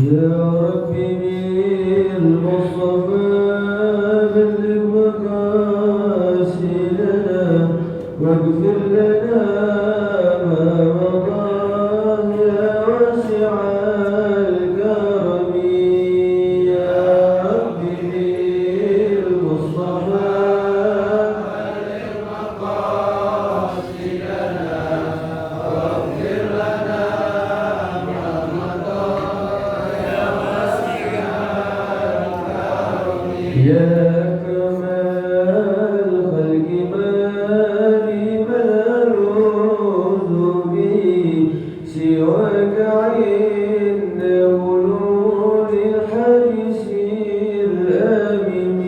يا ربي بالمصطفى بلغ مقاصدنا واغفر لنا ما مضى يا واسع الكرم يا ربي بالمصطفى بلغ مقاصدنا واغفر لنا ما مضى يا كمال خلق مالي ملوذ به سواك عند ولول الحديث الآمن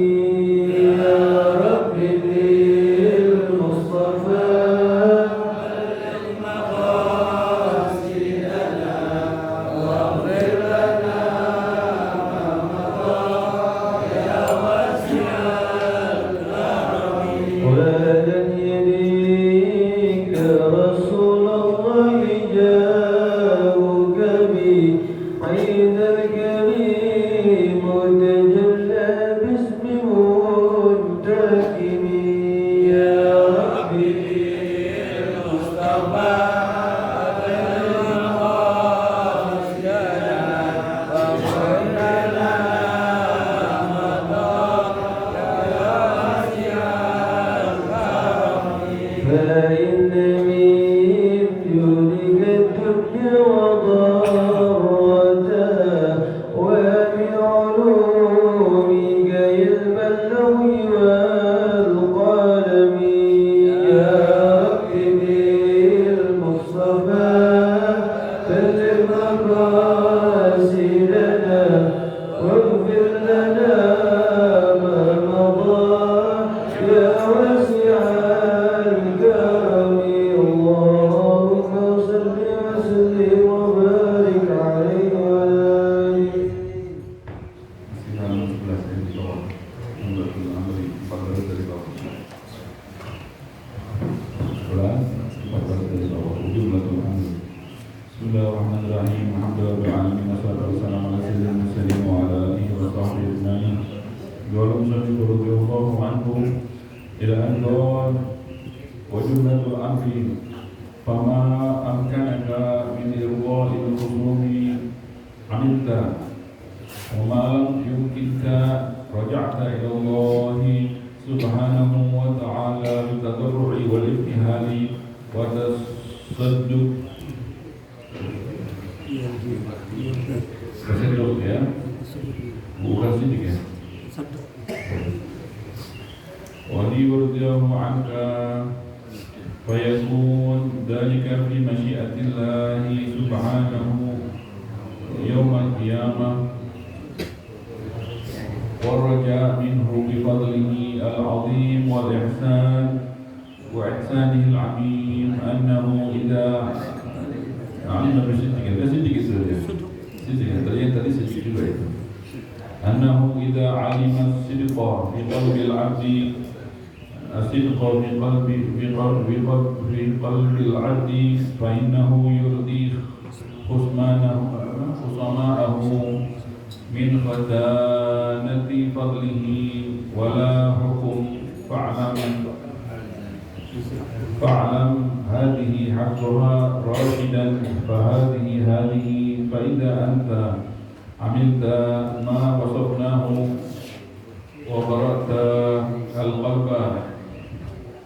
يا رب للمصطفى بلغ مقاصدنا واغفر لنا ما مضى ولن يليك يا رسول الله جاءوك بعيد الكريم تجلى باسم منتكم يا ربي المصطفى بلغ مقاصدنا واغفر لنا ما مضى يا فإن من دونك الدنيا وضرتها ومن علومك علم اللوح والقلم يا رب بالمصطفى بلغ مقاصدنا واغفر لنا ما مضى يا واسع الكرم اللهم صل وسلم وبارك عليه وعلى آله. Bismillahirrahmanirrahim. Alhamdulillahirrahmanirrahim. Wassalatu wassalamu ala sayyidil mursalin wa ala alihi wa sahbihi ajma'in. Qala musannif radhiyallahu anhu ila an qala wa jumlatul amri fama amkanaka min irwa'il khusumi amilta wa ma lam yumkinka raja'ta ila Allah subhanahu wa ta'ala bitadarru'i wal ibtihali wa tasadduq. Tasadduq ya, bukan sedikit ya. وليرضيه عنك فيكون ذلك في مشيئة الله سبحانه يوم القيامة والرجاء منه بفضله العظيم وإحسانه العميم أنه إذا أنه إذا علم الصدق في قلب العبد الصدق في قلب العبد فإنه يرضي خصماءه من خزانة فضله ولا حكم فاعلم هذه حقها راشدا فهذه فإذا أنت عملت ما وصفناه وقرأت القلب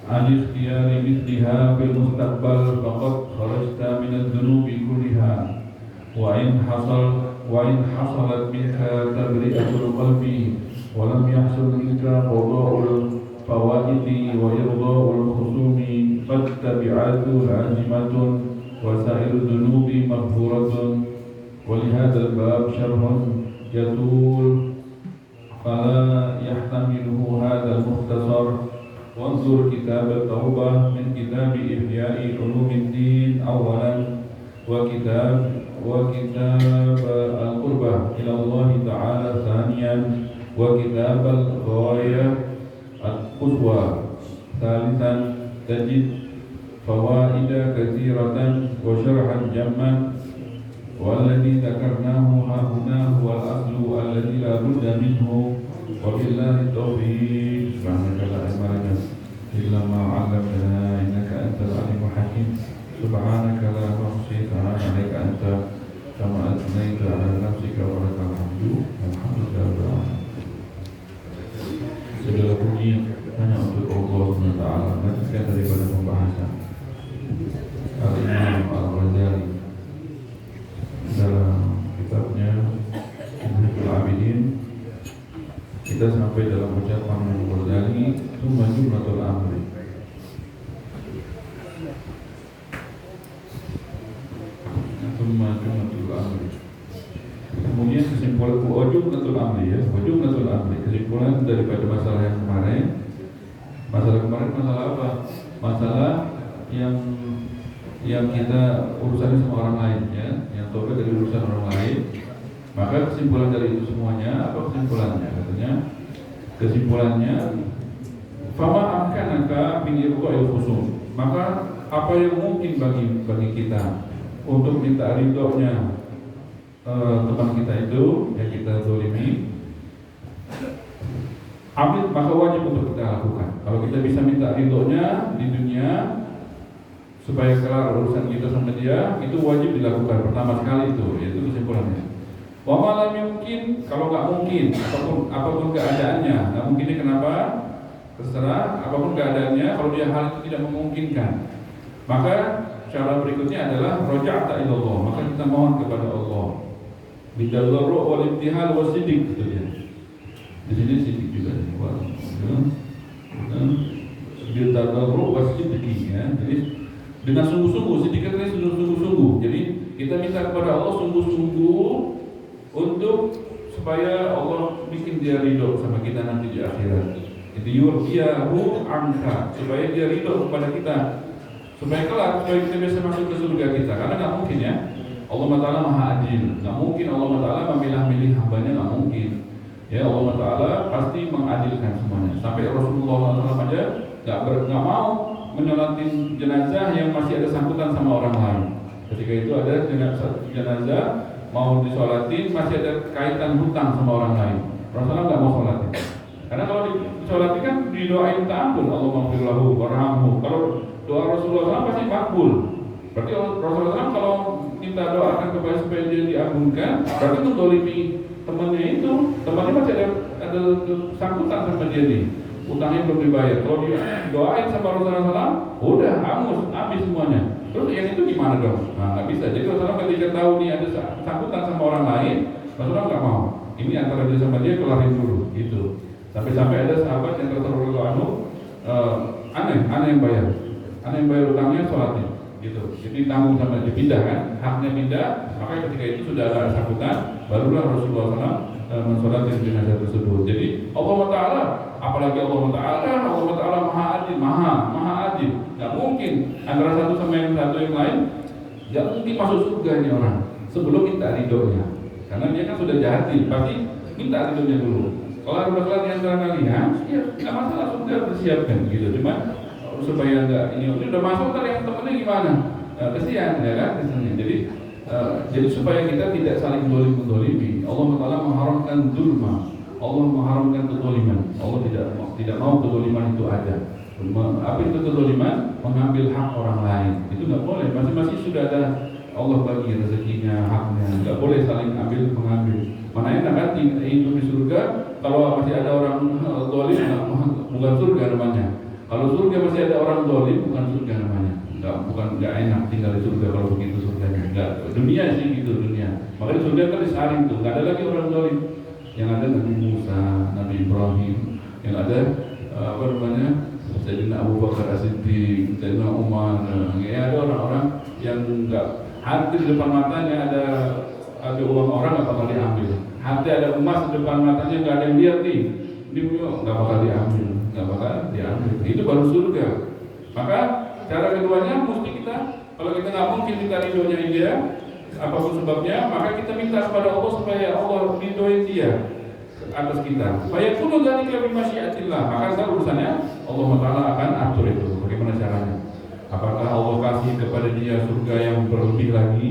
عن اختيار مثلها في المستقبل فقد خرجت من الذنوب كلها وإن حصلت منك تبرئة القلب ولم يحصل منك قضاء الفوائد وإرضاء الخصوم فالتبعات لازمة وسائر الذنوب مغفورة. ولهذا الباب شرح يطول فلا يحتمله هذا المختصر. وانظر كتاب التوبة من كتاب إحياء علوم الدين أولا وكتاب القربة إلى الله تعالى ثانيا وكتاب الغاية القصوى ثالثا تجد فوائد كثيرة وشرحا جما والذي ذكرناه هنا هو الأصل الذي لا بد منه وبالله التوفيق سبحانك لا علم لنا إلا ما علمتنا إنك أنت العليم الحكيم سبحانك لا نحصي ثناء عليك أنت كما أثنيت على نفسك ولك الحمد والحمد لله رب العالمين. Segala puji hanya untuk Allah SWT. Lanjutkan daripada pembahasan Al-Imam Al-Ghazali dalam kitabnya Minhajul Abidin. Kita sampai dalam ucapan Al-Ghazali Tsumma jumlatul amri. Tsumma jumlatul amri. Kemudian kesimpulan jumlatul amri ya, jumlatul amri. Kesimpulan daripada masalah yang kemarin. Masalah kemarin masalah apa? Masalah yang kita urusannya sama orang lain ya, yang taubat dari urusan orang lain. Maka kesimpulan dari itu semuanya apa kesimpulannya? Katanya kesimpulannya fama amkanaka min irqa'il khusum. Maka apa yang mungkin bagi kita untuk minta ridhonya teman kita itu yang kita zalimi, ambil maka wajib untuk kita lakukan. Kalau kita bisa minta ridhonya di dunia supaya kelar urusan kita sama dia, itu wajib dilakukan pertama sekali itu, yaitu kesimpulannya. Wa malam mungkin, kalau nggak mungkin, apapun keadaannya, nggak mungkinnya kenapa? Terserah, apapun keadaannya, kalau dia hal itu tidak memungkinkan, maka cara berikutnya adalah roja'ta ilallah, maka kita mohon kepada Allah. Bidarru wal ibtihal wasidik itu dia. Di sini sidik juga bidarru wasidik ya. Jadi dengan sungguh-sungguh, sidik itu sungguh-sungguh. Jadi kita minta kepada Allah sungguh-sungguh untuk supaya Allah bikin dia ridho sama kita nanti di akhirat. Itu yurdiyahu angka, supaya dia ridho kepada kita, supaya kelak, supaya kita bisa masuk ke surga kita. Karena nggak mungkin ya, Allah Ta'ala maha adil. Nggak mungkin Allah Ta'ala memilah-milih hambanya, nggak mungkin. Ya Allah Ta'ala pasti mengadilkan semuanya. Sampai Rasulullah SAW aja nggak mau menyolatin jenazah yang masih ada sangkutan sama orang lain. Ketika itu ada jenazah mau disolatin masih ada kaitan hutang sama orang lain. Rasulullah nggak mau sholatin. Karena kalau disolatin kan didoain minta ampun, Allah maghfirlahu warhamhu. Kalau doa Rasulullah SAW pasti makbul. Berarti Rasulullah SAW kalau minta doakan kepada supaya dia diagunkan, berarti itu dolimi temannya itu, temannya masih ada sangkutan sama dia nih, utangnya belum dibayar. Kalau dia doain sama Rasulullah SAW, udah habis semuanya. Terus yang itu gimana dong? Nah nggak bisa. Jadi Rasulullah ketika tahu nih ada sangkutan sama orang lain, Rasulullah nggak mau. Ini antara dia sama dia kelarin dulu, gitu. Sampai-sampai ada sahabat yang Rasulullah aneh yang bayar utangnya sholatnya. Gitu. Jadi tanggung sama dia, pindah kan, haknya pindah, maka ketika itu sudah ada sangkutan, barulah Rasulullah SAW mensolatkan jenazah tersebut. Jadi Allah Ta'ala, apalagi Allah Ta'ala maha adil, maha adil. Gak mungkin antara satu sama yang lain, gak mungkin masuk surga ini orang sebelum minta ridhonya. Karena dia kan sudah jahatin, pasti minta ridhonya dulu. Kalau udah kelar di antara kalian, ya gak masalah, surga bersiapkan gitu. Cuma supaya enggak ini udah masuk tadi yang temennya gimana, kesian ya kan kesian. Jadi supaya kita tidak saling mendolimi. Allah Taala mengharamkan zulma, Allah mengharamkan kezaliman. Allah tidak mau kezaliman itu ada. Apa itu kezaliman? Mengambil hak orang lain itu nggak boleh. Masing-masing sudah ada Allah bagi rezekinya, haknya. Nggak boleh saling mengambil. Mana enak kan hidup di surga kalau masih ada orang zalim, bukan surga namanya. Kalau surga masih ada orang zalim, bukan surga namanya. Nggak enak tinggal di surga kalau begitu surganya. Nggak, dunia sih gitu dunia. Makanya surga kan disaring tuh, nggak ada lagi orang zalim. Yang ada Nabi Musa, Nabi Ibrahim, yang ada Sayyidina Abu Bakar As-Siddiq, Sayyidina Umar. Ya ada orang-orang yang nggak, hati di depan matanya ada uang orang nggak bakal diambil. Hati ada emas di depan matanya nggak ada yang lihat nih, ini nggak bakal diambil. Itu baru surga. Maka cara keduanya mesti kita, kalau kita nggak mungkin minta ridhonya dia, apapun sebabnya, maka kita minta kepada Allah supaya Allah ridhoin dia atas kita. Supaya kuno dari kami masyiatillah. Maka ntar urusannya Allah Taala akan atur itu. Bagaimana caranya? Apakah Allah kasih kepada dia surga yang berlebih lagi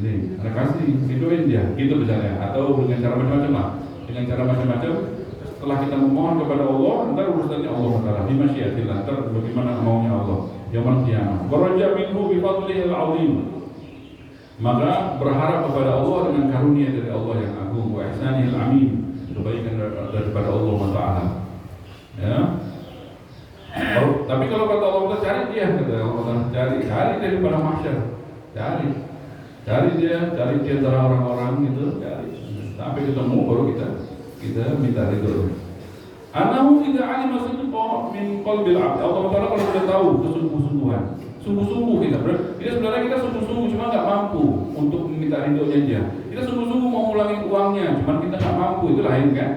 Ini Anda kasih, ridhoin dia, gitu misalnya. Atau dengan cara macam-macam lah. Dengan cara macam-macam, setelah kita memohon kepada Allah, ntar urusannya Allah Taala. Bimasyiatillah, ntar bagaimana maunya Allah. Yaumul qiyamah. Waraja minhu bi fadlihil azim. Maka berharap kepada Allah dengan karunia dari Allah yang agung, wa ihsanil amin, kebaikan daripada Allah Taala. Ya. Tapi kalau kata Allah cari dia, kata Allah cari daripada mahsyar, cari dia antara orang-orang gitu, cari sampai ketemu baru kita minta ridho. Anahu idza alima sidqa min qalbil 'abd. Allah Taala kalau sudah tahu kesungguh-sungguhan, sungguh-sungguh kita sebenarnya kita sungguh-sungguh cuma nggak mampu untuk meminta ridhonya dia. Kita sungguh-sungguh mau ngulangin uangnya, cuma kita nggak mampu, itu lain kan?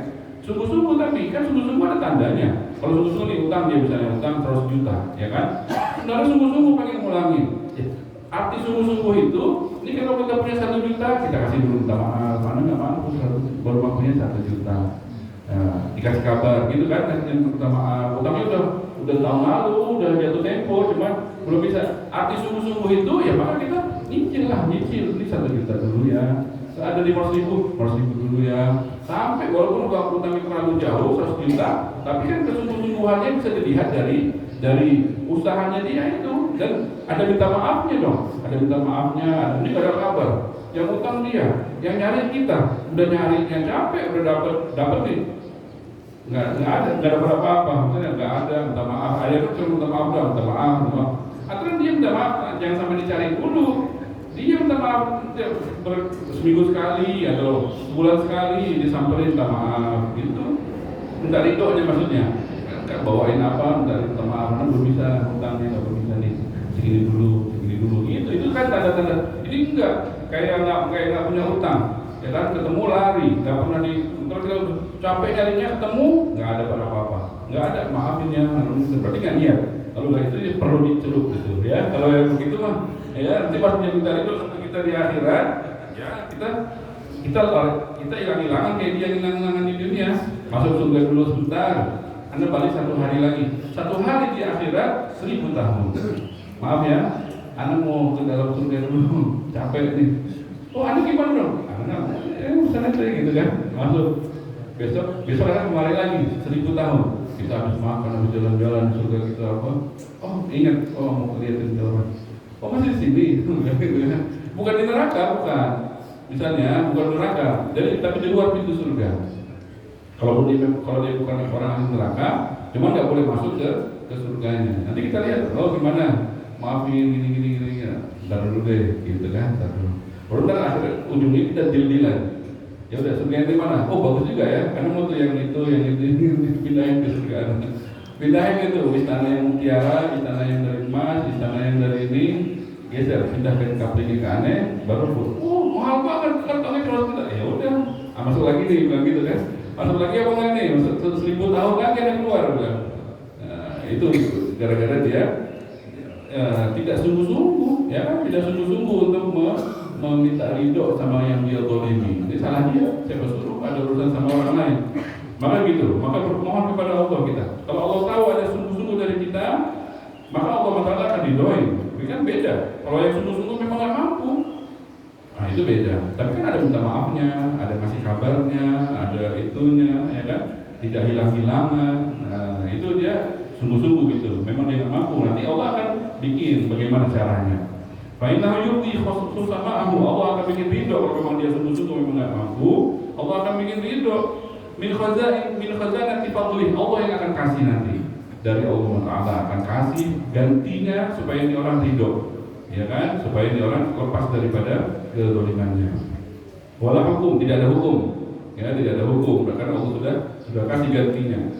Sungguh-sungguh, tapi kan sungguh-sungguh ada tandanya. Kalau sungguh-sungguh nih utang dia misalnya utang 100 juta, ya kan? Sebenarnya sungguh-sungguh pengen ngulangin. Arti sungguh-sungguh itu, ini kalau kita punya 1 juta, kita kasih dulu minta maaf, mana nggak mampu, baru mampunya 1 juta. Dikasih kabar, gitu kan? Kasih minta maaf. Utangnya udah tahun lalu, udah jatuh tempo, cuma belum bisa. Arti sungguh-sungguh itu, ya maka kita nyicil. Ini 1 juta dulu ya. Ada 500.000 dulu ya. Sampai walaupun utangnya terlalu jauh 100 juta, tapi kan kesungguh-sungguhannya bisa dilihat dari usahanya dia itu. Dan ada minta maafnya dong, ini gak ada kabar. Yang utang dia, yang nyari kita, udah nyarinya capek, udah dapat nih, nggak ada apa-apa, maksudnya nggak ada minta maaf. Ada tuh cuma minta maaf. Aturan dia minta maaf, jangan sampai dicari dulu. Dia minta maaf seminggu sekali atau sebulan sekali disamperin minta maaf gitu. Minta ridhonya maksudnya. Kan bawain apa, minta maaf, kan belum bisa utangnya, nggak bisa nih. Segini dulu. Itu kan tanda-tanda. Ini enggak kayak nggak punya utang. Ya kan ketemu lari, nggak pernah terus capek nyarinya ketemu, nggak ada apa-apa. Nggak ada, maafin ya, berarti nggak niat. Kalau nggak itu ya perlu dicelup gitu ya. Kalau yang begitu mah ya nanti pas minta itu kita di akhirat ya kita hilang-hilangan kayak dia hilang-hilangan di dunia. Masuk surga dulu sebentar, Anda balik 1 hari lagi. 1 hari di akhirat 1000 tahun. Maaf ya, Anda mau ke dalam surga dulu, capek nih. Oh, Anda gimana dong? Anda sana gitu kan, masuk. Besok Anda kembali lagi 1000 tahun. Kita habis makan, habis jalan-jalan surga kita apa? Oh, ingat, mau lihatin jalan. Oh, masih di sini, bukan di neraka, bukan. Misalnya bukan neraka, tapi di luar pintu surga. Kalau dia bukan orang neraka, cuma nggak boleh masuk ke surganya. Nanti kita lihat, gimana? Maafin gini. Ntar dulu deh, gitu kan? Baru ntar akhirnya ujungnya kita deal-dealan. Ya udah, surga yang di mana? Oh, bagus juga ya, karena mau tuh yang itu pindahin ke surga. Pindahin itu, istana yang mutiara, istana yang dari emas, istana yang dari ini, geser, pindahkan kaplingnya ke aneh, baru mahal banget, kantongnya kalau tidak, ya udah, masuk lagi nih, bilang gitu kan? Masuk lagi apa nggak nih? 1000 tahun kan dia keluar, bilang. Itu gara-gara dia tidak sungguh-sungguh, ya kan? Tidak sungguh-sungguh untuk meminta ridho sama yang dia zalimi. Ini salah dia. Siapa suruh ada urusan sama orang lain? Maka gitu. Maka bermohon kepada Allah kita. Kalau Allah tahu ada sungguh-sungguh dari kita, maka Allah Taala akan ridhoi. Tapi kan beda. Kalau yang sungguh-sungguh memang nggak mampu, nah itu beda. Tapi kan ada minta maafnya, ada kasih kabarnya, ada itunya, ya kan? Tidak hilang-hilangan. Nah itu dia sungguh-sungguh gitu. Memang dia nggak mampu. Nanti Allah akan bikin bagaimana caranya. Fa'innahu yu'ti khusamahu. Allah akan bikin ridho kalau memang dia sungguh-sungguh memang nggak mampu. Allah akan bikin ridho min khazanati fadlih. Allah yang akan kasih nanti dari Allah Taala akan kasih gantinya supaya ini orang ridho, ya kan? Supaya ini orang lepas daripada kezalimannya. Wala hukum, tidak ada hukum, ya tidak ada hukum. Karena Allah sudah kasih gantinya.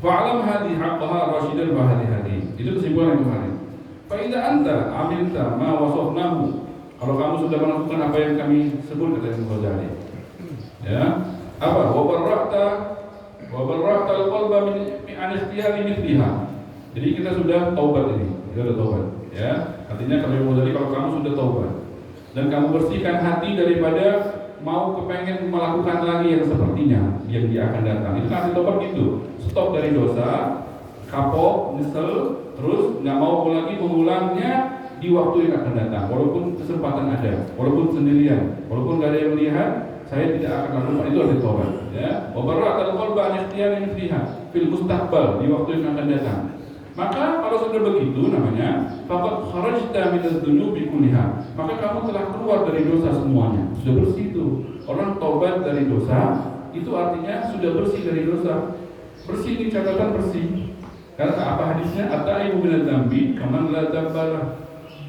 Fa'alam hadi haqqaha rasyidan wa hadi. Itu kesimpulan yang kemarin. Fa'idha anta amilta ma wasofnahu. Kalau kamu sudah melakukan apa yang kami sebut, kata Imam Ghazali, ya, apa? Wa barra'ta al-qalba min an-ikhtiyari mithliha. Jadi kita sudah taubat ini, ya. Artinya kalau kamu sudah taubat dan kamu bersihkan hati daripada mau kepengen melakukan lagi yang sepertinya yang dia akan datang. Itu kan taubat gitu. Stop dari dosa, kapok, nyesel, terus nggak mau lagi mengulangnya, di waktu yang akan datang, walaupun kesempatan ada, walaupun sendirian, walaupun gak ada yang melihat, saya tidak akan lakukan itu ada taubat. Ya, wabarakatuh qalba an ikhtiyarin fiha fil mustaqbal, di waktu yang akan datang. Maka kalau sudah begitu namanya faqad kharajta minadz dzunubi kulliha, maka kamu telah keluar dari dosa semuanya, sudah bersih itu. Orang taubat dari dosa itu artinya sudah bersih dari dosa. Bersih ini catatan bersih. Karena apa hadisnya? At-taibu minadz dzambi kaman la dzambalah.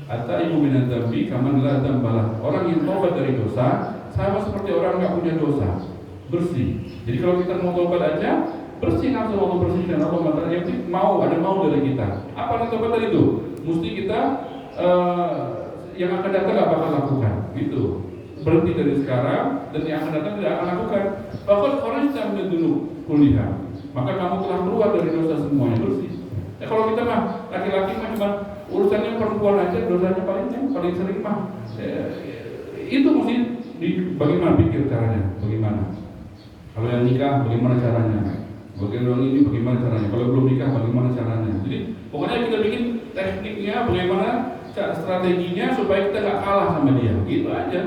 At-taibu minadz dzambi kaman la dzambalah. Orang yang taubat dari dosa sama seperti orang enggak punya dosa, bersih. Jadi kalau kita mau taubat aja, bersih nafsu, Allah bersihkan Allah, maka yang mau ada mau dari kita. Apa yang taubat dari itu? Mesti kita yang akan datang nggak bakal lakukan, gitu. Berhenti dari sekarang dan yang akan datang tidak akan lakukan. Bahkan orang yang dulu kuliah, maka kamu telah keluar dari dosa semuanya, bersih. Ya kalau kita mah laki-laki mah cuma urusannya perempuan aja, dosanya paling sering mah. Itu mesti bagaimana pikir caranya, bagaimana? Kalau yang nikah bagaimana caranya? Bagaimana ini bagaimana caranya? Kalau belum nikah bagaimana caranya? Jadi pokoknya kita bikin tekniknya bagaimana, strateginya supaya kita nggak kalah sama dia, gitu aja.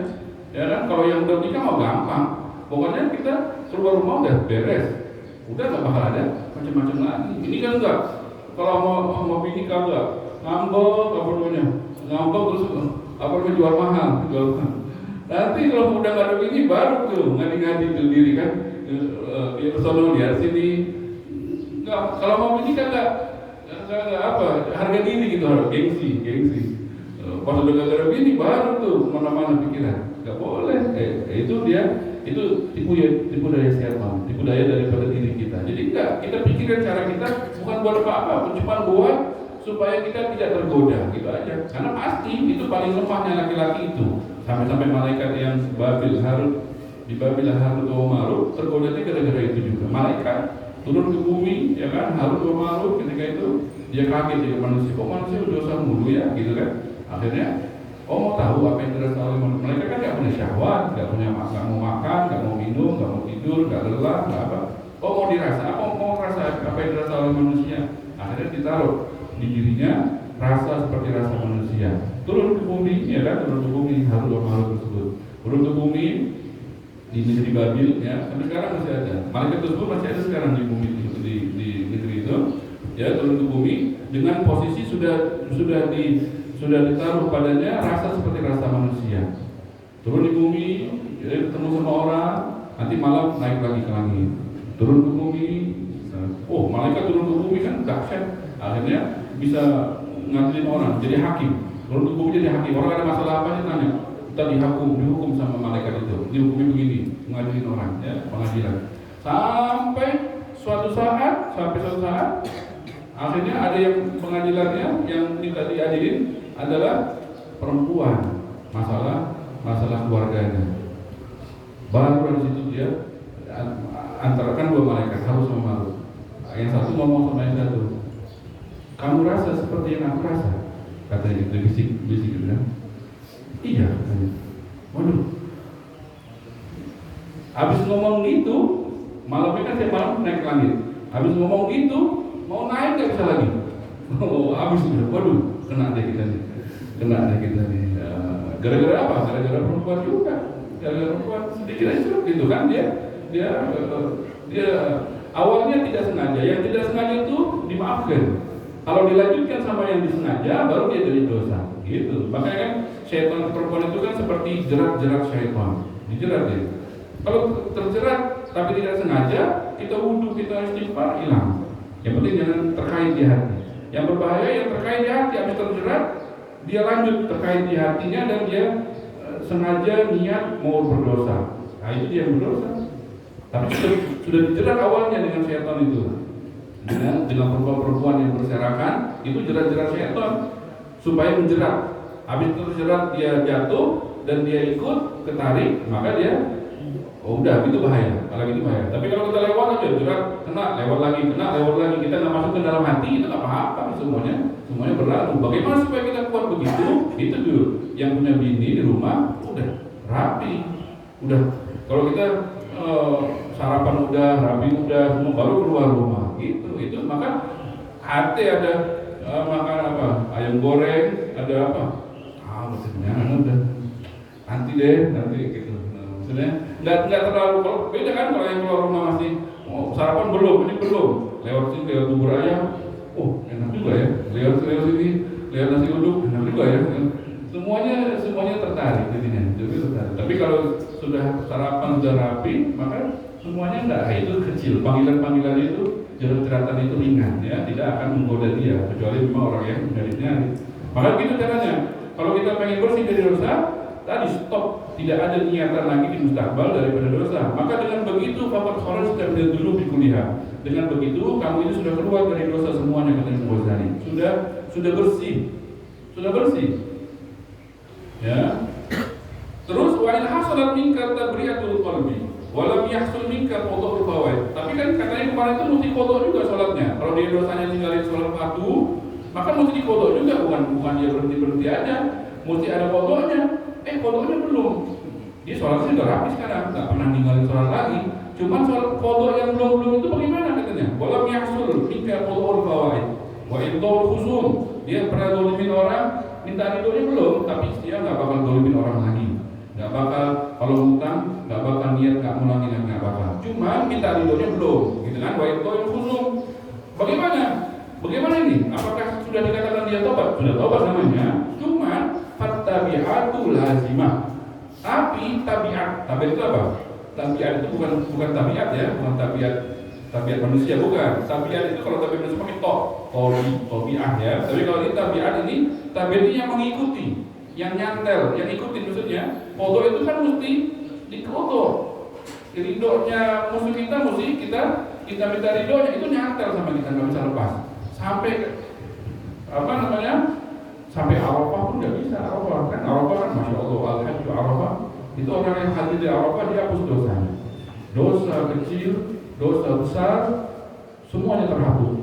Ya kan? Kalau yang udah nikah mau gampang, pokoknya kita keluar rumah udah beres, udah nggak bakal ada macam-macam lagi. Ini kan enggak. Kalau mau nikah enggak ngambek apa namanya, ngambek terus apa namanya jual mahal. Nanti kalau udah nggak ada ini baru tuh ngadi-ngadi tuh diri kan. Dia personal dia sini nggak, kalau mau ini kan nggak apa harga diri gitu, harus gengsi pas udah gak ada ini baru tuh mana-mana pikiran nggak boleh. Itu dia itu tipu daya setan, tipu daya daripada diri kita. Jadi enggak, kita pikirkan cara kita bukan buat apa-apa, cuma buat supaya kita tidak tergoda, gitu aja. Karena pasti itu paling lemahnya laki-laki itu, sampai malaikat yang Babil Harut di Babil Harut wa Marut tergoda gara-gara itu juga. Malaikat turun ke bumi, ya kan, Harut wa Marut ketika itu dia kaget dengan manusia, kok manusia dosa mulu ya, gitu kan. Akhirnya, mau tahu apa yang dirasa oleh manusia. Mereka kan nggak punya syahwat, nggak mau makan, nggak mau minum, nggak mau tidur, nggak lelah, nggak apa. Mau dirasa, mau rasa apa yang dirasa oleh manusia. Akhirnya ditaruh di dirinya rasa seperti rasa manusia. Turun ke bumi, ya kan, turun ke bumi Harut wa Marut tersebut. Turun ke bumi di negeri Babil, ya, sampai sekarang masih ada. Malaikat tersebut masih ada sekarang di bumi di negeri itu. Ya, turun ke bumi dengan posisi sudah ditaruh padanya rasa seperti rasa manusia. Turun di bumi, jadi ketemu sama orang, nanti malam naik lagi ke langit. Turun ke bumi, malaikat turun ke bumi kan dahsyat. Akhirnya bisa ngadilin orang, jadi hakim. Turun ke bumi jadi hakim. Orang ada masalah apa sih tanya? Kita dihukum sama malaikat itu. Dihukumi begini, ngadilin orang, ya, pengadilan. Sampai suatu saat, akhirnya ada yang pengadilannya yang minta diadilin adalah perempuan, masalah keluarganya. Baru dari situ dia antara kan dua malaikat, Harut sama Marut. Yang satu ngomong sama yang satu, kamu rasa seperti yang aku rasa? Katanya gitu, bisik gitu kan? Iya, katanya. Waduh. Habis ngomong gitu, malamnya kan saya malam naik ke langit. Habis ngomong gitu, mau naik nggak bisa lagi. Habis udah, waduh, kena deh kita nih. Gara-gara apa? Gara-gara perempuan juga. Gara-gara perempuan sedikit aja gitu kan dia awalnya tidak sengaja. Yang tidak sengaja itu dimaafkan. Kalau dilanjutkan sama yang disengaja, baru dia jadi dosa. Gitu. Makanya kan syaitan perempuan itu kan seperti jerat-jerat syaitan. Dijerat dia. Kalau terjerat tapi tidak sengaja, kita wudhu, kita istighfar, hilang. Yang penting jangan terkait di hati. Yang berbahaya yang terkait di hati, habis terjerat, dia lanjut terkait di hatinya dan dia sengaja niat mau berdosa. Nah itu dia berdosa. Tapi sudah dijerat awalnya dengan syaitan itu. Dengan perempuan-perempuan yang berserakan, itu jerat-jerat syaitan supaya menjerat. Habis terjerat dia jatuh dan dia ikut ketarik, maka dia udah itu bahaya. Kalau gitu bahaya. Tapi kalau kita lewat aja jerat, kena lewat lagi, kita nggak masuk ke dalam hati, itu nggak apa-apa, semuanya berlalu. Bagaimana supaya kita kuat begitu? Itu dulu. Yang punya bini di rumah udah rapi, udah. Kalau kita sarapan udah, rapi udah, semua baru keluar rumah. Itu maka hati ada makan apa? Ayam goreng, ada apa? Maksudnya udah nanti deh, nanti gitu. Maksudnya nggak terlalu, kalau beda kan kalau yang keluar rumah masih sarapan belum, ini belum, lewat sini lewat bubur ayam, enak juga ya, lewat sini lewat nasi uduk, enak juga ya. Semuanya tertarik jadinya, jadi tertarik. Tapi kalau sudah sarapan sudah rapi, maka semuanya enggak, itu kecil. Panggilan itu, jeratan itu ringan, ya, tidak akan menggoda dia, kecuali memang orang yang nyari-nyari. Maka gitu caranya. Kalau kita pengen bersih dari dosa, tadi stop, tidak ada niatan lagi di mustakbal daripada dosa. Maka dengan begitu, Bapak Khalid sudah melihat dulu di kuliah. Dengan begitu, kamu itu sudah keluar dari dosa semuanya, kata Imam Ghazali. Sudah bersih. Ya. Terus wa in hasalat minka tabriyatul qalbi wa lam yahsul minka qada'ul fawaid. Tapi kan katanya kemarin itu mesti qada juga salatnya. Kalau dia dosanya tinggalin salat fardu, maka mesti diqada juga, bukan dia berhenti aja. Mesti ada qadanya. Qadanya belum. Dia salatnya sudah rapi sekarang, enggak pernah ninggalin salat lagi. Cuman soal qada yang belum itu bagaimana katanya? Wa lam yahsul minka qada'ul fawaid wa idul khusum. Dia pernah zalimin orang, minta ridhonya belum, tapi dia nggak bakal dolimin orang lagi, nggak bakal kalau hutang, nggak bakal niat nggak ngulangi lagi, nggak bakal. Cuma minta ridhonya belum, gitu kan? Wa itu yang khusus. Bagaimana ini? Apakah sudah dikatakan dia tobat? Sudah tobat namanya. Cuma fattabi'atu lazimah. Tapi tabiat itu apa? Tabiat itu bukan tabiat ya, bukan tabiat manusia, bukan. Tabiat itu kalau tabiat manusia pakai tabiat ya. Tapi kalau ini tabiat ini yang mengikuti, yang nyantel, yang ikutin maksudnya. Qadha itu kan mesti diqadha. Ridhonya musuh kita mesti kita minta ridhonya, itu nyantel sama kita, nggak bisa lepas. Sampai sampai Arafah pun nggak bisa. Arafah kan Masya Allah, Al-Hajj Arafah itu orang yang hadir di Arafah dia hapus dosanya. Dosa kecil, dosa besar, semuanya terhapus.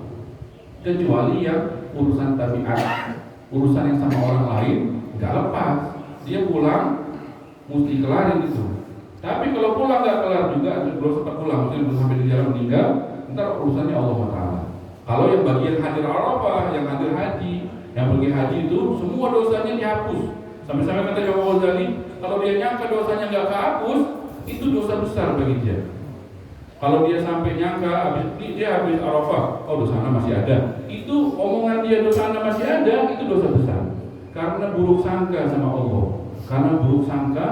Kecuali yang urusan tabiat, urusan yang sama orang lain nggak lepas. Dia pulang mesti kelarin itu. Tapi kalau pulang nggak kelar juga, belum sempat pulang, mungkin belum sampai di jalan meninggal, ntar urusannya Allah Taala. Kalau yang bagian hadir Arafah, yang hadir haji, yang pergi haji itu semua dosanya dihapus. Sampai-sampai kata Imam Ghazali, kalau dia nyangka dosanya nggak kehapus, itu dosa besar bagi dia. Kalau dia sampai nyangka dia habis Arafah, dosa masih ada, itu omongan dia dosa masih ada, itu dosa besar. Karena buruk sangka sama Allah, karena buruk sangka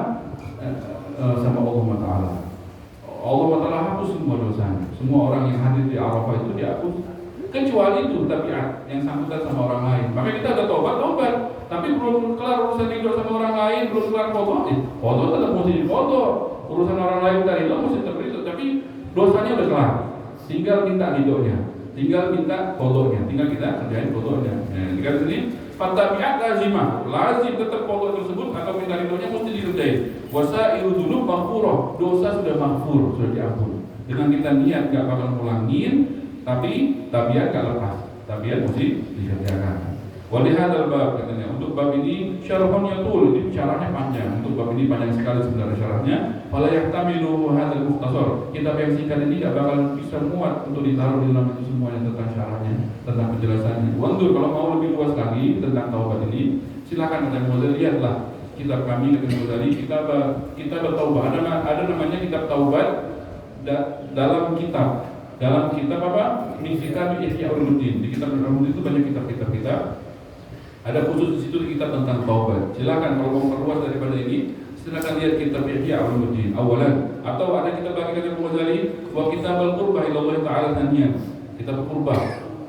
sama Allah Taala. Allah Taala hapus semua dosanya. Semua orang yang hadir di Arafah itu dihapus, kecuali itu tabiat yang sangkutan sama orang lain. Maka kita ada tobat, tapi belum kelar urusan hidup sama orang lain, belum kelar qadha tetap mesti diqadha. Urusan orang lain tadi itu mesti terberitahu, tapi dosanya udah kelar. Tinggal minta ridhonya, tinggal minta qadhanya, tinggal kita kerjain qadhanya. Tinggal sini fatabiat lazim tetap qadha tersebut atau minta ridhonya mesti dikerjain. Wasairu dzunub maghfurah, dosa sudah maghfur, sudah diampuni. Dengan kita niat enggak bakal ngulangin, tapi tabiat gak lepas, tabiat mesti dikerjakan. Walihadzal bab, katanya untuk bab ini syarahun yatul, ini syarahnya panjang. Untuk bab ini panjang sekali sebenarnya syarahnya. Fala yahtamilu hadzal mukhtasar. Kitab yang singkat ini gak bakal bisa muat untuk ditaruh di dalam itu semuanya tentang syarahnya, tentang penjelasannya. Wandur, kalau mau lebih luas lagi tentang taubat ini, silakan kata Ghazali, lihatlah kitab kami, kata Ghazali, kitab taubat. Ada namanya kitab taubat dalam kitab apa? Min kitab Ihya Ulumuddin. Di kitab Ulumuddin itu banyak kitab-kitab kita. Ada khusus di situ kitab tentang taubat. Silakan kalau mau perluas daripada ini, silakan lihat kitab Ihya Ulumuddin awalan. Atau ada kitab lagi dari Imam Ghazali, wa kitab al-qurbah ila Allah Taala thaniyan. Kitab qurbah.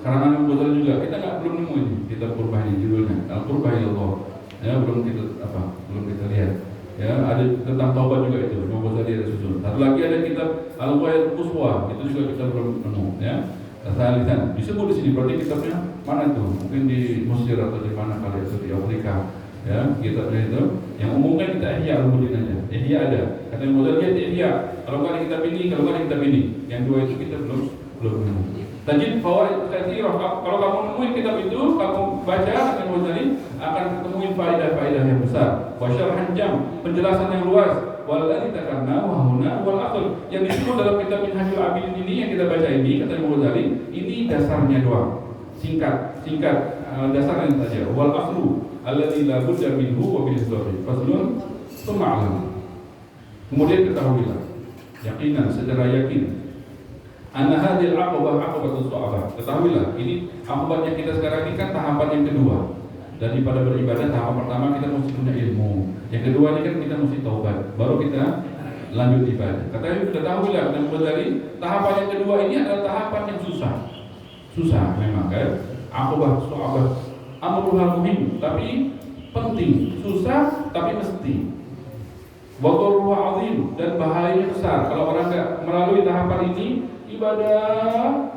Karangan Imam Ghazali juga. Kita belum nemu ini kitab qurbah ini judulnya. Al-Qurbah ila Allah. Ya, belum kita lihat. Ya, ada tentang taubat juga itu. Imam Ghazali ada susun. Satu lagi ada kitab Al-Qaid Quswa, itu juga kita belum nemu, ya. Asalisan disebut di sini, berarti kitabnya mana itu? Mungkin di Mesir atau di mana kali itu, di Afrika. Ya, kitabnya itu. Yang umumnya kita Ihya Ulumuddin aja. Ihya ada. Kata Imam Ghazali Ihya. Kalau nggak ada kitab ini, Yang dua itu kita belum nemu. Tajid fawaid katsirah. Kalau kamu nemuin kitab itu, kamu baca akan Ghazali akan ketemuin faedah-faedah yang besar. Wa syarhan jam, penjelasan yang luas. Waladzi takanna wa huna wal asl. Yang disebut dalam kitab Minhajul Abidin ini yang kita baca ini, kata Imam Ghazali, ini dasarnya doang. Singkat dasarnya saja. Wal aslu, alladzi la budda minhu wa bil histori. Faslun sum'alam. Kemudian ketahuilah, yakinan, secara yakin, anna hadhil aqabah aqabatus su'abah. Ketahuilah, ini akibatnya kita sekarang ini kan tahapan yang kedua. Daripada beribadah, tahapan pertama kita mesti punya ilmu. Yang kedua ini kan kita mesti taubat. Baru kita lanjut ibadah. Ketahuilah, dan dari tahapan yang kedua ini adalah tahapan yang susah. Susah memang kan. Aqabah su'abah. Amruha muhim, tapi penting. Susah tapi mesti. Wa darruha azim, dan bahayanya besar. Kalau orang enggak melalui tahapan ini, ibadah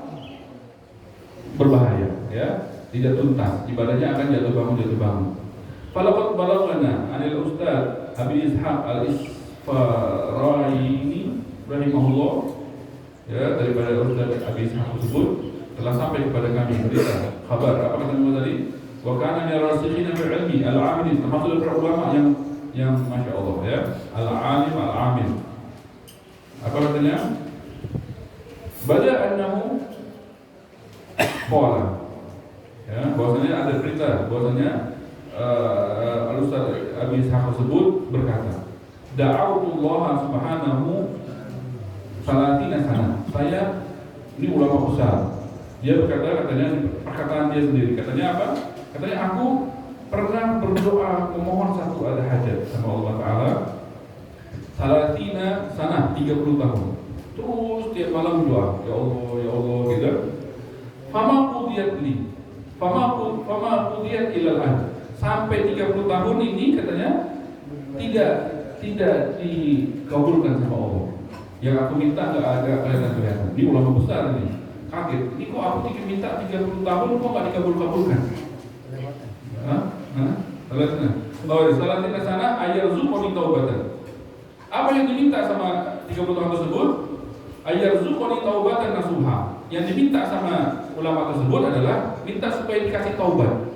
berbahaya, ya, tidak tuntas, ibadahnya akan jatuh bangun. Falaqad balaghana anil Ustaz Abi Ishaq Al-Isfaraini rahimahullah, ya, daripada Ustaz Abi Ishaq tersebut telah sampai kepada kami berita kabar apa kata tadi, wa kana min rasikhina fil ilmi al-amilin, termasuk para ulama yang masya Allah, ya, al-alim al-amil. Apa katanya? Bada annahu qala, ya, bahwasanya ada berita bahwasanya Al-Ustaz Abi Ishaq tersebut berkata, da'awtullah subhanahu salatina sana. Saya, ini ulama besar, dia berkata, katanya perkataan dia sendiri, katanya apa? Katanya, aku pernah berdoa memohon satu ada hajat sama Allah Ta'ala salatina sana, 30 tahun. Terus tiap malam doa, ya Allah gitu. Fama qudiyat ilal an. Sampai 30 tahun ini katanya tidak dikabulkan sama Allah. Yang aku minta enggak ada kelihatan. Ini ulama besar ini. Kaget. Ini kok aku minta 30 tahun kok enggak dikabulkan? Salatina sana ayarzuqani taubatan. Apa yang diminta sama 30 tahun tersebut? Ayarzuqani taubatan nasuha. Yang diminta sama ulama tersebut adalah minta supaya dikasih taubat.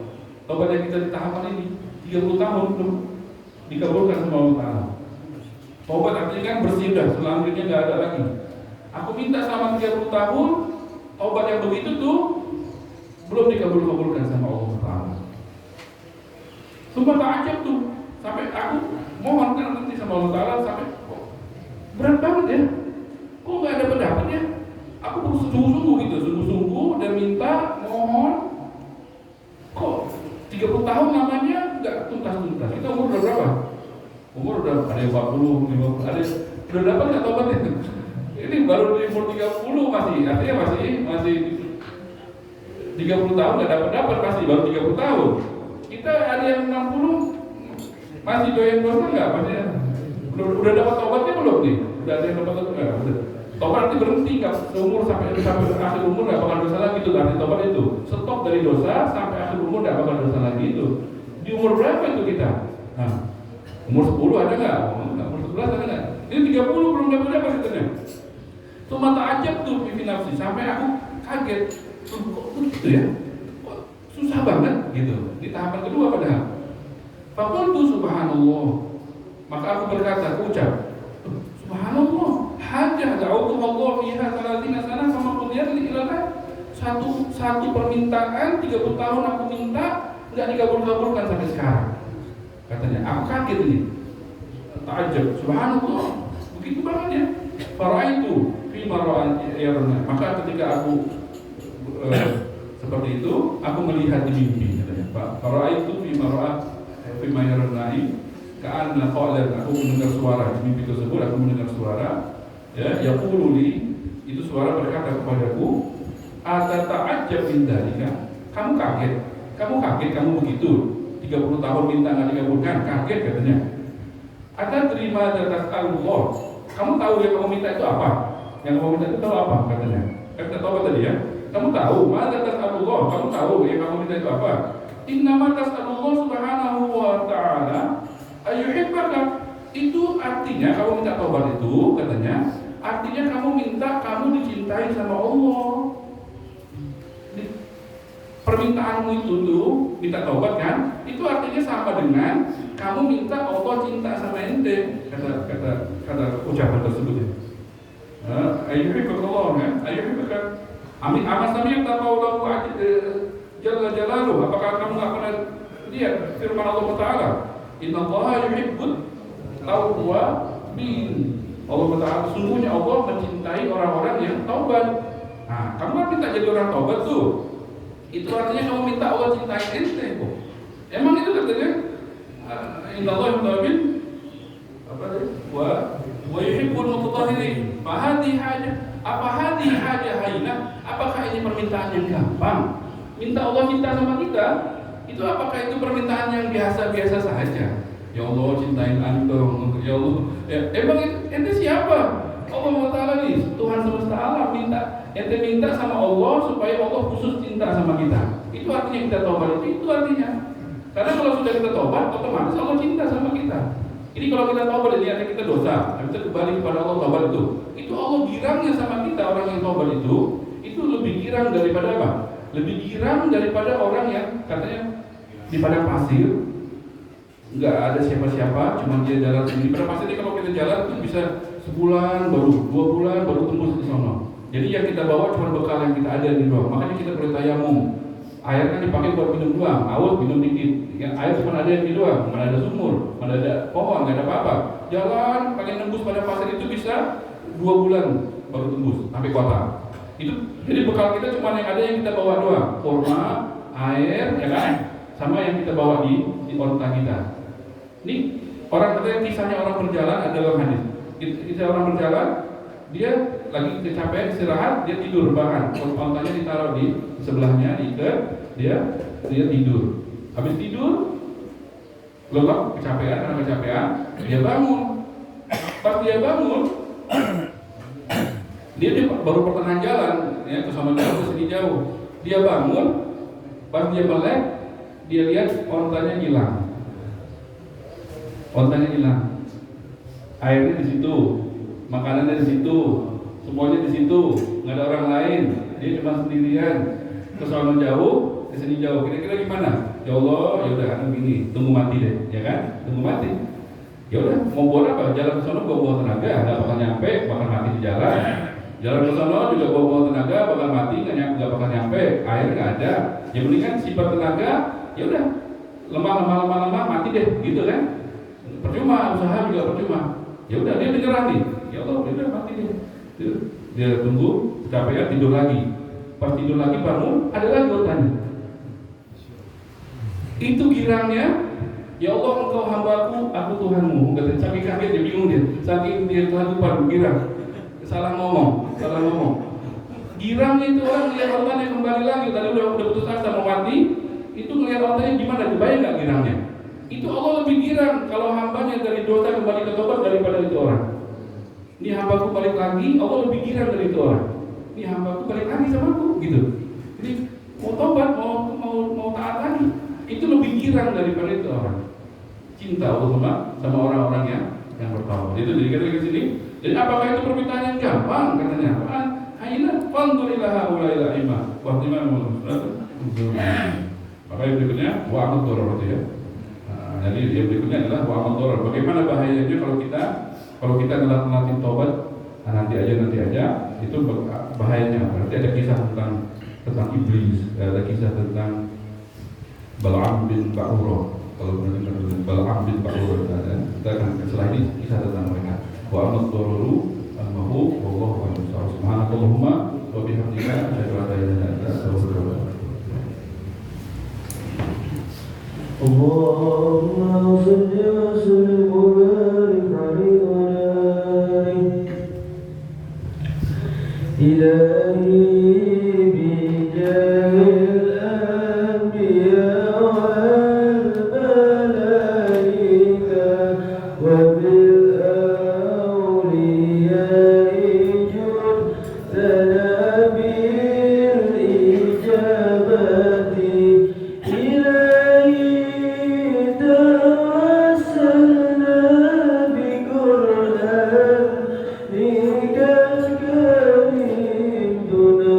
Taubat yang kita di tahapan ini 30 tahun belum dikabulkan sama Allah Ta'ala. Taubat artinya kan bersih dah, selanjutnya nggak ada lagi. Aku minta selama 30 tahun, taubat yang begitu tuh belum dikabulkan sama Allah Ta'ala. Sumpah ta'ajab tuh, sampai aku mohon kan nanti sama Allah Ta'ala, sampai berat banget ya. Kok nggak ada pendapat ya? Aku sungguh-sungguh gitu, sungguh-sungguh dan minta, mohon. Kok 30 tahun namanya nggak tuntas-tuntas? Kita umur udah berapa? Umur udah ada 40, 50, ada udah dapat nggak taubatnya? Ini baru di umur 30 masih, artinya masih 30 tahun nggak dapat masih baru 30 tahun. Kita ada yang 60 masih doyan dosa nggak? Maksudnya udah dapat taubatnya belum nih? Udah ada yang dapat nggak? Udah. Taubat itu berhenti nggak seumur sampai akhir umur nggak bakal dosa lagi itu. Arti taubat itu stop dari dosa sampai akhir umur nggak bakal dosa lagi itu. Di umur berapa itu kita? Nah, umur 10 ada nggak? Umur 11 ada nggak? Ini 30 belum dapat katanya. Cuma ta'ajab tuh pipi nafsi sampai aku kaget. Kok gitu ya? Kok susah banget gitu. Di tahapan kedua padahal. Faqultu subhanallah. Maka aku berkata, ucap, subhanallah, hajah da'utu Allah fiha 30 sana sama qudiyat li ilalah. Satu permintaan 30 tahun aku minta enggak dikabulkan sampai sekarang. Katanya, aku kaget nih. Ta'ajab, subhanallah. Begitu banget ya. Faraitu fi mar'an yarna. Maka ketika aku seperti itu, aku melihat di mimpi katanya. Faraitu fi mar'an fi mayarnai. Ka'anna qala, aku mendengar suara di mimpi tersebut, aku mendengar suara, ya, yaqululi, itu suara berkata kepadaku, atata'ajjab min dzalika. Kamu kaget, kamu begitu 30 tahun minta enggak dikabulkan, kaget katanya. Ada terima atas Allah. Kamu tahu yang kamu minta itu apa? Yang kamu minta itu tahu apa katanya? Kita tahu tadi ya. Kamu tahu, mana atas Allah? Kamu tahu yang kamu minta itu apa? Innama tas'alullah subhanahu wa ta'ala ayyuhibbaka. Itu artinya kamu minta taubat itu katanya, artinya kamu minta kamu dicintai sama Allah. Permintaanmu itu tuh minta taubat kan? Itu artinya sama dengan kamu minta Allah cinta sama ente. Kata ucapan tersebut ya. Ayyuhibbaka Allah kan? Ayyuhibbaka. Amin. Amas sami yang tahu lahu jalla jalaluhu. Apakah kamu enggak pernah lihat firman Allah Taala, Innallaha yuhibbut tawwabin. Allah Taala, sungguhnya Allah mencintai orang-orang yang taubat. Nah, kamu kan minta jadi orang taubat tuh. Itu artinya kamu minta Allah cintai ente kok. Emang itu katanya Innallaha yuhibbut tawwabin apa tadi? Wa yuhibbul mutatahhirin. Fahadi haja. Apa hadi haja haina? Apakah ini permintaan yang gampang? Minta Allah cinta sama kita, itu apakah itu permintaan yang biasa-biasa saja? Ya Allah cintain antum, ya Allah. Emang ente siapa? Allah Taala nih, Tuhan semesta alam minta. Ente minta sama Allah supaya Allah khusus cinta sama kita. Itu artinya kita tobat itu artinya. Karena kalau sudah kita tobat, otomatis Allah cinta sama kita. Ini kalau kita tobat ini artinya kita dosa, kita kembali kepada Allah tobat itu. Itu Allah girangnya sama kita orang yang tobat itu lebih girang daripada apa? Lebih girang daripada orang yang katanya di padang pasir nggak ada siapa-siapa, cuma dia jalan sendiri. Padang pasir ini kalau kita jalan itu bisa sebulan, baru 2 bulan, baru tembus ke sana. Jadi yang kita bawa cuma bekal yang kita ada di doang. Makanya kita perlu tayamum. Air kan dipakai buat minum doang, haus minum dikit. Ya, air cuma ada yang di doang, mana ada sumur, mana ada pohon, nggak ada apa-apa. Jalan pakai nembus pada pasir itu bisa 2 bulan baru tembus sampai kota. Itu jadi bekal kita cuma yang ada yang kita bawa doang, kurma, air, ya kan, sama yang kita bawa di onta kita. Ini orang katanya kisahnya orang berjalan adalah hadis. Kisah orang berjalan, dia lagi kecapean istirahat, dia tidur bahkan ontanya ditaruh di sebelahnya, diikat, dia tidur. Habis tidur, lelah, kecapean, karena kecapean, dia bangun. Pas dia bangun, dia baru pertengahan jalan, ya, ke sana jauh, ke sini jauh. Dia bangun, pas dia melek, dia lihat ontanya hilang. Ontanya hilang. Airnya di situ, makanannya di situ, semuanya di situ, nggak ada orang lain. Dia cuma sendirian. Ke sana jauh, ke sini jauh. Kira-kira gimana? Ya Allah, ya udah kan begini, tunggu mati deh, ya kan? Tunggu mati. Ya udah, mau buat apa? Jalan ke sana buang tenaga, nggak bakal nyampe, bakal mati di jalan. Jalan ke sana juga buang tenaga, bakal mati, nggak bakal nyampe. Air nggak ada. Ya mendingan sifat tenaga, ya udah, lemah mati deh, gitu kan? Percuma, usaha juga percuma. Ya udah, dia menyerah nih. Ya Allah, udah mati deh. Dia tunggu, kecapean, tidur lagi. Pas tidur lagi bangun, ada lagi bertanya. Itu girangnya, ya Allah engkau hambaku, aku Tuhanmu. Saking kaget dia bingung dia, saking dia kelagupan girang, salah ngomong. Girangnya itu orang lihat Allahnya kembali lagi. Tadi udah putus asa mau mati, itu ngelihat Allahnya gimana? Kebayang nggak girangnya? Itu Allah lebih girang kalau hambanya dari dosa kembali ke tobat daripada itu orang. Ini hambaku balik lagi, Allah lebih girang dari itu orang. Ini hambaku balik lagi sama aku, gitu. Jadi mau tobat, mau taat lagi, itu lebih girang daripada itu orang. Cinta Allah sama orang-orang yang bertaubat. Itu jadi kita ke sini. Jadi apakah itu permintaan yang gampang? Katanya, Aina fandurilah haulaila imma. Wa imam. Maka yang berikutnya wa amad ya. Jadi yang berikutnya adalah wa amad. Bagaimana bahayanya kalau kita telat tobat, nanti aja itu bahayanya. Berarti ada kisah tentang iblis, ada kisah tentang Bal'am bin Ba'urah. Kalau benar Bal'am bin Ba'urah kita akan setelah ini kisah tentang mereka. Wa amad al-mahu wallahu a'lam. Subhanallahumma wa bihamdika asyhadu an la ilaha illa anta astaghfiruka wa atubu ilaik. Allahumma salli wa sallim wa barik alaihi wa ala alihi. Ilahi bi jahil anbiya wal malaika wa bil awliya jud tanabil ijabati. دون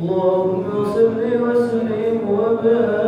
اللهم صل وسلم وبارك